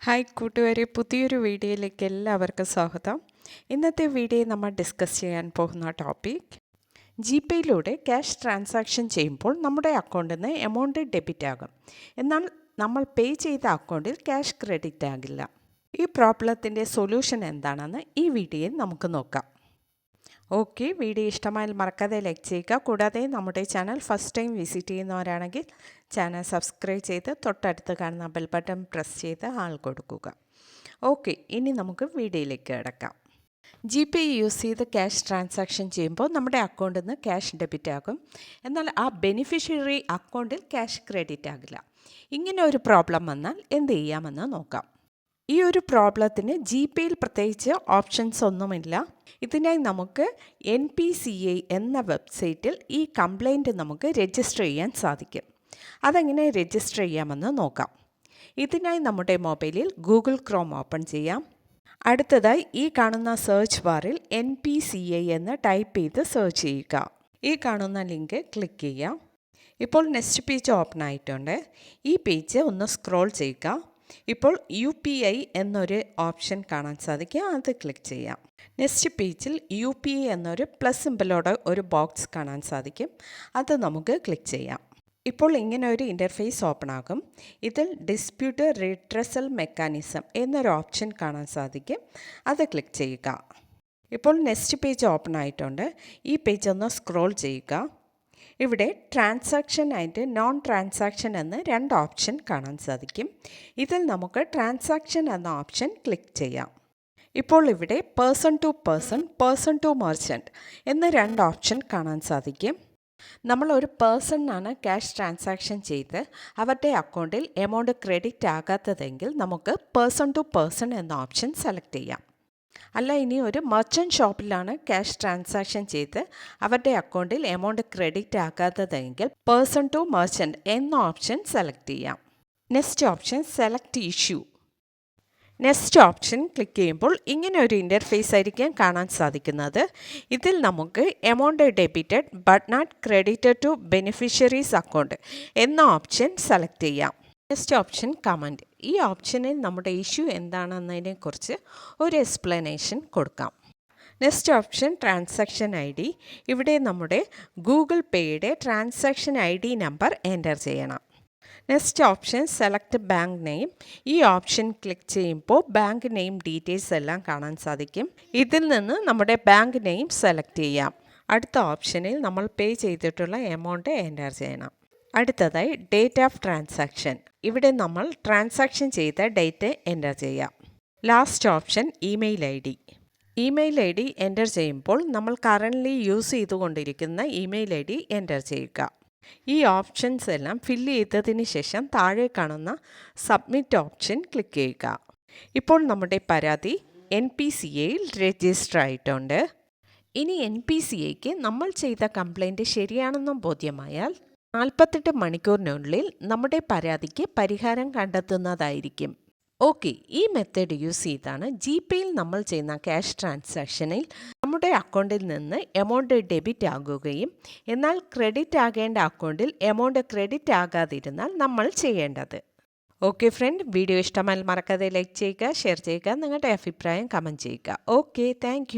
Hi കൂട്ടുകാരെ, പുതിയൊരു വീഡിയോയിലേക്ക് എല്ലാവർക്കും സ്വാഗതം. ഇന്നത്തെ വീഡിയോ നമ്മൾ ഡിസ്കസ് ചെയ്യാൻ പോകുന്ന ടോപ്പിക് ജിപേയിലൂടെ ക്യാഷ് ട്രാൻസാക്ഷൻ ചെയ്യുമ്പോൾ നമ്മുടെ അക്കൗണ്ടിൽ നിന്ന് എമൗണ്ട് ഡെബിറ്റ് ആകും, എന്നാൽ നമ്മൾ പേ ചെയ്ത അക്കൗണ്ടിൽ ക്യാഷ് ക്രെഡിറ്റ് ആകില്ല. ഈ പ്രോബ്ലത്തിൻ്റെ സൊല്യൂഷൻ എന്താണെന്ന് ഈ വീഡിയോയിൽ നമുക്ക് നോക്കാം. ഓക്കെ, വീഡിയോ ഇഷ്ടമായാൽ മറക്കാതെ ലൈക്ക് ചെയ്യുക. കൂടാതെ നമ്മുടെ ചാനൽ ഫസ്റ്റ് ടൈം വിസിറ്റ് ചെയ്യുന്നവരാണെങ്കിൽ ചാനൽ സബ്സ്ക്രൈബ് ചെയ്ത് തൊട്ടടുത്ത് കാണുന്ന ബെൽ ബട്ടൺ പ്രസ് ചെയ്ത് ആൾ കൊടുക്കുക. ഓക്കെ, ഇനി നമുക്ക് വീഡിയോയിലേക്ക് കിടക്കാം. ജിപേ യൂസ് ചെയ്ത് ക്യാഷ് ട്രാൻസാക്ഷൻ ചെയ്യുമ്പോൾ നമ്മുടെ അക്കൗണ്ടിൽ നിന്ന് ക്യാഷ് ഡെബിറ്റ് ആകും, എന്നാൽ ആ ബെനിഫിഷ്യറി അക്കൗണ്ടിൽ ക്യാഷ് ക്രെഡിറ്റ് ആകില്ല. ഇങ്ങനെ ഒരു പ്രോബ്ലം വന്നാൽ എന്ത് ചെയ്യാമെന്ന് നോക്കാം. ഈ ഒരു പ്രോബ്ലത്തിന് ജിപേയിൽ പ്രത്യേകിച്ച് ഓപ്ഷൻസ് ഒന്നുമില്ല. ഇതിനായി നമുക്ക് NPCI എന്ന വെബ്സൈറ്റിൽ ഈ കംപ്ലൈൻറ്റ് നമുക്ക് രജിസ്റ്റർ ചെയ്യാൻ സാധിക്കും. അതെങ്ങനെ രജിസ്റ്റർ ചെയ്യാമെന്ന് നോക്കാം. ഇതിനായി നമ്മുടെ മൊബൈലിൽ ഗൂഗിൾ ക്രോം ഓപ്പൺ ചെയ്യാം. അടുത്തതായി ഈ കാണുന്ന സെർച്ച് ബാറിൽ NPCI എന്ന് ടൈപ്പ് ചെയ്ത് സെർച്ച് ചെയ്യുക. ഈ കാണുന്ന ലിങ്ക് ക്ലിക്ക് ചെയ്യാം. ഇപ്പോൾ നെക്സ്റ്റ് പേജ് ഓപ്പൺ ആയിട്ടുണ്ട്. ഈ പേജ് ഒന്ന് സ്ക്രോൾ ചെയ്യുക. ഇപ്പോൾ UPI എന്നൊരു ഓപ്ഷൻ കാണാൻ സാധിക്കും, അത് ക്ലിക്ക് ചെയ്യാം. നെക്സ്റ്റ് പേജിൽ UPI എന്നൊരു പ്ലസ് സിമ്പലോടെ ഒരു ബോക്സ് കാണാൻ സാധിക്കും, അത് നമുക്ക് ക്ലിക്ക് ചെയ്യാം. ഇപ്പോൾ ഇങ്ങനെ ഒരു ഇൻ്റർഫേസ് ഓപ്പൺ ആകും. ഇതിൽ ഡിസ്പ്യൂട്ട് റിട്രസൽ മെക്കാനിസം എന്നൊരു ഓപ്ഷൻ കാണാൻ സാധിക്കും, അത് ക്ലിക്ക് ചെയ്യുക. ഇപ്പോൾ നെക്സ്റ്റ് പേജ് ഓപ്പൺ ആയിട്ടുണ്ട്. ഈ പേജ് ഒന്ന് സ്ക്രോൾ ചെയ്യുക. ഇവിടെ ട്രാൻസാക്ഷൻ ആൻഡ് നോൺ ട്രാൻസാക്ഷൻ എന്ന് രണ്ട് ഓപ്ഷൻ കാണാൻ സാധിക്കും. ഇതിൽ നമുക്ക് ട്രാൻസാക്ഷൻ എന്ന ഓപ്ഷൻ ക്ലിക്ക് ചെയ്യാം. ഇപ്പോൾ ഇവിടെ person to person, person to merchant എന്ന് രണ്ട് ഓപ്ഷൻ കാണാൻ സാധിക്കും. നമ്മൾ ഒരു പേഴ്സണിനാണ് ക്യാഷ് ട്രാൻസാക്ഷൻ ചെയ്ത് അവരുടെ അക്കൗണ്ടിൽ എമൗണ്ട് ക്രെഡിറ്റ് ആകാത്തതെങ്കിൽ നമുക്ക് പേഴ്സൺ ടു പേഴ്സൺ എന്ന ഓപ്ഷൻ സെലക്ട് ചെയ്യാം. അല്ല, ഇനി ഒരു മർച്ചൻറ്റ് ഷോപ്പിലാണ് ക്യാഷ് ട്രാൻസാക്ഷൻ ചെയ്ത് അവരുടെ അക്കൗണ്ടിൽ എമൗണ്ട് ക്രെഡിറ്റ് ആകാത്തതെങ്കിൽ പേഴ്സൺ ടു മെർച്ചൻറ്റ് എന്ന ഓപ്ഷൻ സെലക്ട് ചെയ്യാം. Next option select issue. Next option click ചെയ്യുമ്പോൾ ഇങ്ങനെ ഒരു ഇൻ്റർഫേസ് ആയിരിക്കും കാണാൻ സാധിക്കുന്നത്. ഇതിൽ നമുക്ക് amount debited but not credited to beneficiary's account എന്ന ഓപ്ഷൻ സെലക്ട് ചെയ്യാം. Next option comment. ഈ ഓപ്ഷനിൽ നമ്മുടെ ഇഷ്യൂ എന്താണെന്നതിനെക്കുറിച്ച് ഒരു എക്സ്പ്ലനേഷൻ കൊടുക്കാം. Next option transaction ID. ഇവിടെ നമ്മുടെ ഗൂഗിൾ പേയുടെ ട്രാൻസാക്ഷൻ ID നമ്പർ എൻ്റർ ചെയ്യണം. Next option select bank name. ഈ ഓപ്ഷൻ ക്ലിക്ക് ചെയ്യുമ്പോൾ ബാങ്ക് നെയിം ഡീറ്റെയിൽസ് എല്ലാം കാണാൻ സാധിക്കും. ഇതിൽ നിന്ന് നമ്മുടെ ബാങ്ക് നെയിം സെലക്ട് ചെയ്യാം. അടുത്ത ഓപ്ഷനിൽ നമ്മൾ പേ ചെയ്തിട്ടുള്ള എമൗണ്ട് എൻ്റർ ചെയ്യണം. അടുത്തതായി ഡേറ്റ് ഓഫ് ട്രാൻസാക്ഷൻ. ഇവിടെ നമ്മൾ ട്രാൻസാക്ഷൻ ചെയ്ത ഡേറ്റ് എൻ്റർ ചെയ്യാം. Last option email ID. Email ID enter ചെയ്യുമ്പോൾ നമ്മൾ കറൻ്റ്ലി യൂസ് ചെയ്തുകൊണ്ടിരിക്കുന്ന ഇമെയിൽ ID എൻ്റർ ചെയ്യുക. ഈ ഓപ്ഷൻസ് എല്ലാം ഫില്ല് ചെയ്തതിന് ശേഷം താഴെ കാണുന്ന സബ്മിറ്റ് ഓപ്ഷൻ ക്ലിക്ക് ചെയ്യുക. ഇപ്പോൾ നമ്മുടെ പരാതി NPCIയിൽ രജിസ്റ്റർ ആയിട്ടുണ്ട്. ഇനി NPCIക്ക് നമ്മൾ ചെയ്ത കംപ്ലൈൻറ്റ് ശരിയാണെന്നും ബോധ്യമായാൽ 48 മണിക്കൂറിനുള്ളിൽ നമ്മുടെ പരാതിക്ക് പരിഹാരം കണ്ടെത്തുന്നതായിരിക്കും. ഓക്കെ, ഈ മെത്തേഡ് യൂസ് ചെയ്താണ് ജിപേയിൽ നമ്മൾ ചെയ്യുന്ന ക്യാഷ് ട്രാൻസാക്ഷനിൽ നമ്മുടെ അക്കൗണ്ടിൽ നിന്ന് എമൗണ്ട് ഡെബിറ്റ് ആകുകയും എന്നാൽ ക്രെഡിറ്റ് ആകേണ്ട അക്കൗണ്ടിൽ എമൗണ്ട് ക്രെഡിറ്റ് ആകാതിരുന്നാൽ നമ്മൾ ചെയ്യേണ്ടത്. ഓക്കെ ഫ്രണ്ട്, വീഡിയോ ഇഷ്ടമായാൽ മറക്കാതെ ലൈക്ക് ചെയ്യുക, ഷെയർ ചെയ്യുക, നിങ്ങളുടെ അഭിപ്രായം കമൻറ്റ് ചെയ്യുക. Okay, thank